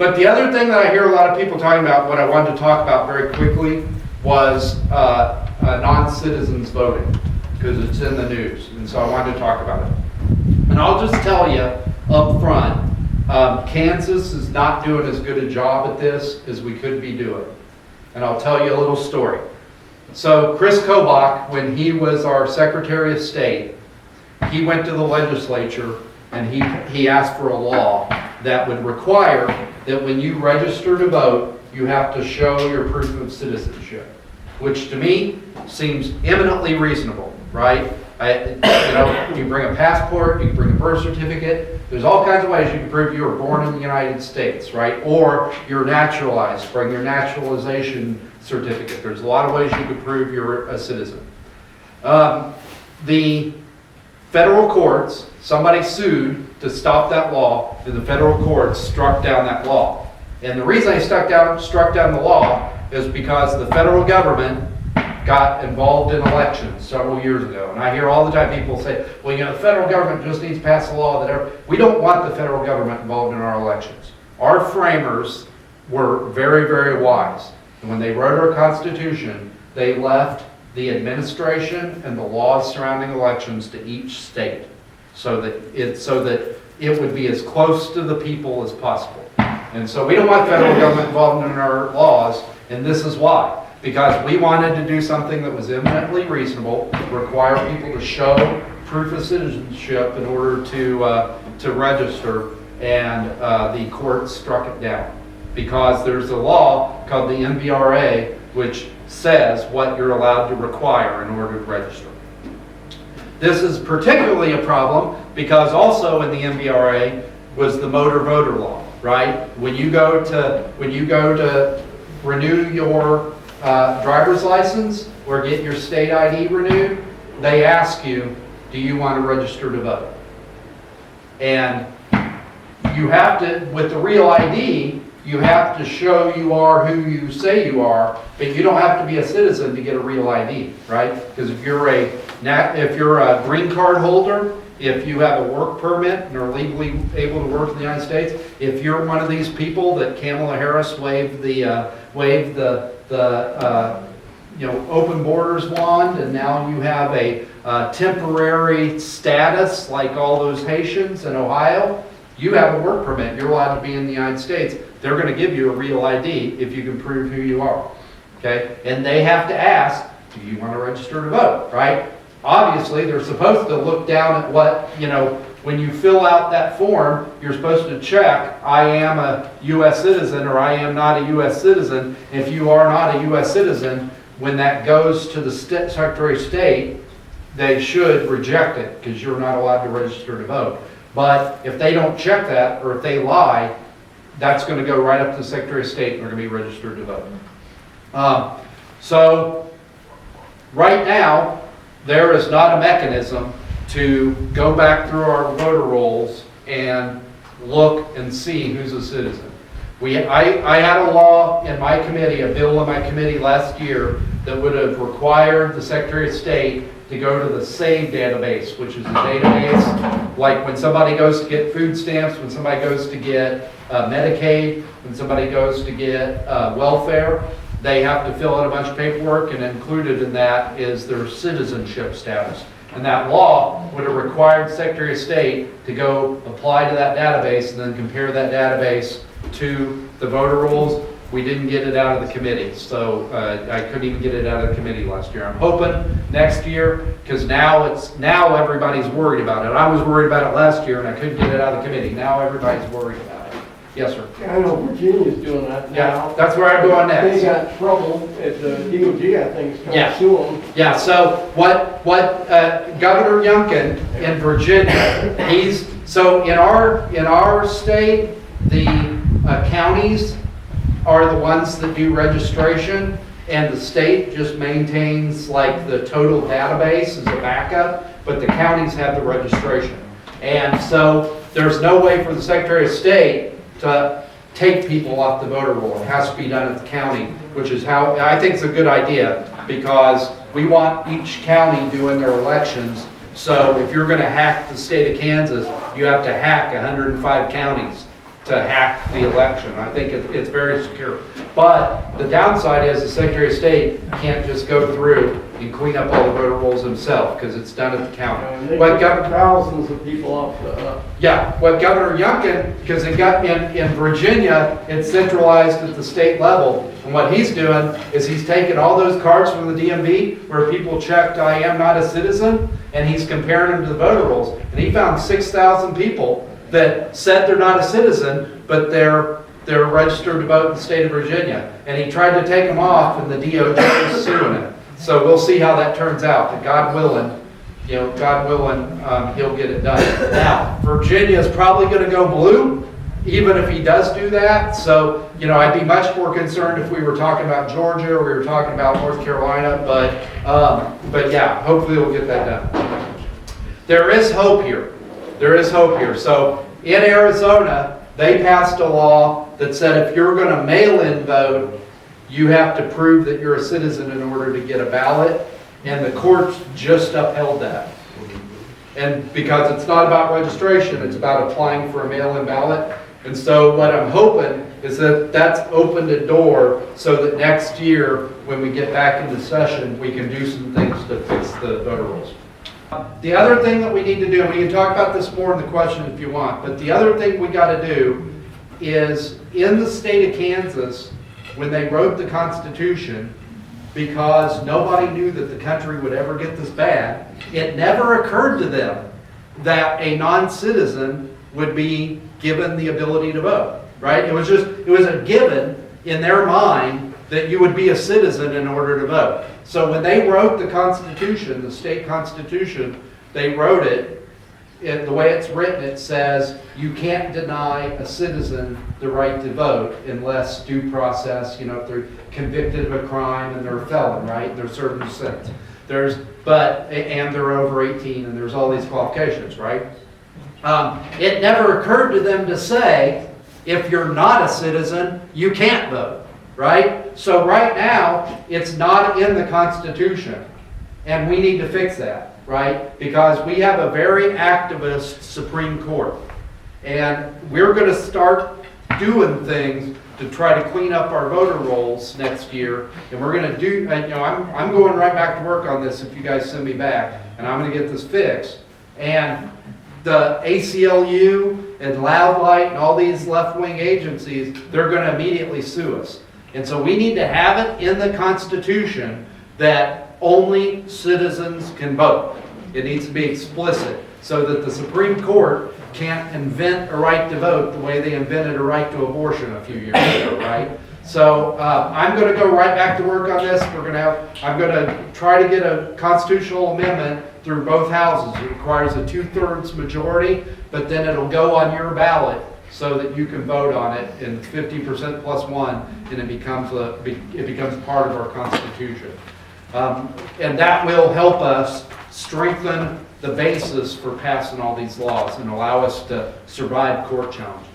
But the other thing that I hear a lot of people talking about, what I wanted to talk about very quickly, was non-citizens voting, because it's in the news, and so I wanted to talk about it. And I'll just tell you up front, Kansas is not doing as good a job at this as we could be doing. And I'll tell you a little story. So Chris Kobach, when he was our Secretary of State, he went to the legislature and he asked for a law that would require that when you register to vote, you have to show your proof of citizenship, which to me seems eminently reasonable, right? You bring a passport, you can bring a birth certificate. There's all kinds of ways you can prove you were born in the United States, right? Or you're naturalized, bring your naturalization certificate. There's a lot of ways you can prove you're a citizen. The federal courts, somebody sued to stop that law, and the federal courts struck down that law. And the reason they struck down the law is because the federal government got involved in elections several years ago. And I hear all the time people say, well, the federal government just needs to pass a law that we don't want the federal government involved in our elections. Our framers were very, very wise. And when they wrote our Constitution, they left the administration and the laws surrounding elections to each state so that it would be as close to the people as possible. And so we don't want federal government involved in our laws, and this is why. Because we wanted to do something that was eminently reasonable, require people to show proof of citizenship in order to register, and the court struck it down. Because there's a law called the NVRA, which says what you're allowed to require in order to register. This is particularly a problem because also in the NVRA was the motor voter law, right? When you go to renew your driver's license or get your state ID renewed, they ask you, do you want to register to vote? And you have to, with the real ID, you have to show you are who you say you are, but you don't have to be a citizen to get a real ID, right? Because if you're a green card holder, if you have a work permit and are legally able to work in the United States, if you're one of these people that Kamala Harris waved the open borders wand, and now you have a temporary status like all those Haitians in Ohio, you have a work permit, you're allowed to be in the United States. They're going to give you a real ID if you can prove who you are, okay? And they have to ask, do you want to register to vote, right? Obviously, they're supposed to look down at what, when you fill out that form, you're supposed to check, I am a U.S. citizen or I am not a U.S. citizen. If you are not a U.S. citizen, when that goes to the Secretary of State, they should reject it because you're not allowed to register to vote. But if they don't check that or if they lie, that's going to go right up to the Secretary of State and they're going to be registered to vote. So right now, there is not a mechanism to go back through our voter rolls and look and see who's a citizen. I had a law in my committee, a bill in my committee last year that would have required the Secretary of State to go to the SAVE database, which is a database like when somebody goes to get food stamps, when somebody goes to get Medicaid, when somebody goes to get welfare, they have to fill out a bunch of paperwork, and included in that is their citizenship status. And that law would have required the Secretary of State to go apply to that database and then compare that database to the voter rolls. We didn't get it out of the committee, so I couldn't even get it out of the committee last year. I'm hoping next year, because now everybody's worried about it. I was worried about it last year and I couldn't get it out of the committee. Now everybody's worried about it. Yes, sir. I know Virginia's doing that now. Yeah, that's where I'm going next. They got trouble at the DOJ, I think, is trying to sue them. Yeah, so what Governor Youngkin in Virginia, in our state, the counties are the ones that do registration, and the state just maintains like the total database as a backup, but the counties have the registration. And so there's no way for the Secretary of State to take people off the voter roll. It has to be done at the county, which is how I think it's a good idea, because we want each county doing their elections. So if you're going to hack the state of Kansas, you have to hack 105 counties hack the election. I think it's very secure. But the downside is the Secretary of State can't just go through and clean up all the voter rolls himself, because it's done at the county. They What got Gov- thousands of people off the, yeah, what Governor Youngkin, because it got in Virginia, it's centralized at the state level. And what he's doing is he's taking all those cards from the DMV where people checked, I am not a citizen, and he's comparing them to the voter rolls. And he found 6,000 people that said they're not a citizen, but they're registered to vote in the state of Virginia. And he tried to take them off, and the DOJ is suing it. So we'll see how that turns out. And God willing, he'll get it done. Now, Virginia is probably going to go blue, even if he does do that. So, I'd be much more concerned if we were talking about Georgia or we were talking about North Carolina. But yeah, hopefully we'll get that done. There is hope here. There is hope here. So in Arizona, they passed a law that said if you're going to mail-in vote, you have to prove that you're a citizen in order to get a ballot. And the courts just upheld that. And because it's not about registration, it's about applying for a mail-in ballot. And so what I'm hoping is that that's opened a door so that next year, when we get back into session, we can do some things to fix the voter rolls. The other thing that we need to do, and we can talk about this more in the question if you want, but the other thing we got to do is in the state of Kansas, when they wrote the Constitution, because nobody knew that the country would ever get this bad, it never occurred to them that a non-citizen would be given the ability to vote, right? It was a given in their mind that you would be a citizen in order to vote. So when they wrote the Constitution, the state Constitution, they wrote it, the way it's written, it says you can't deny a citizen the right to vote unless due process, if they're convicted of a crime and they're a felon, right? They're serving a sentence. And they're over 18 and there's all these qualifications, right? It never occurred to them to say, if you're not a citizen, you can't vote, right? So right now, it's not in the Constitution, and we need to fix that, right? Because we have a very activist Supreme Court, and we're going to start doing things to try to clean up our voter rolls next year, and we're going to do, I'm going right back to work on this if you guys send me back, and I'm going to get this fixed. And the ACLU and Loudlight and all these left-wing agencies, they're going to immediately sue us. And so we need to have it in the Constitution that only citizens can vote. It needs to be explicit so that the Supreme Court can't invent a right to vote the way they invented a right to abortion a few years ago, right? So I'm going to go right back to work on this. I'm going to try to get a constitutional amendment through both houses. It requires a 2/3 majority, but then it'll go on your ballot so that you can vote on it in 50% plus one, and it becomes part of our Constitution. And that will help us strengthen the basis for passing all these laws and allow us to survive court challenges.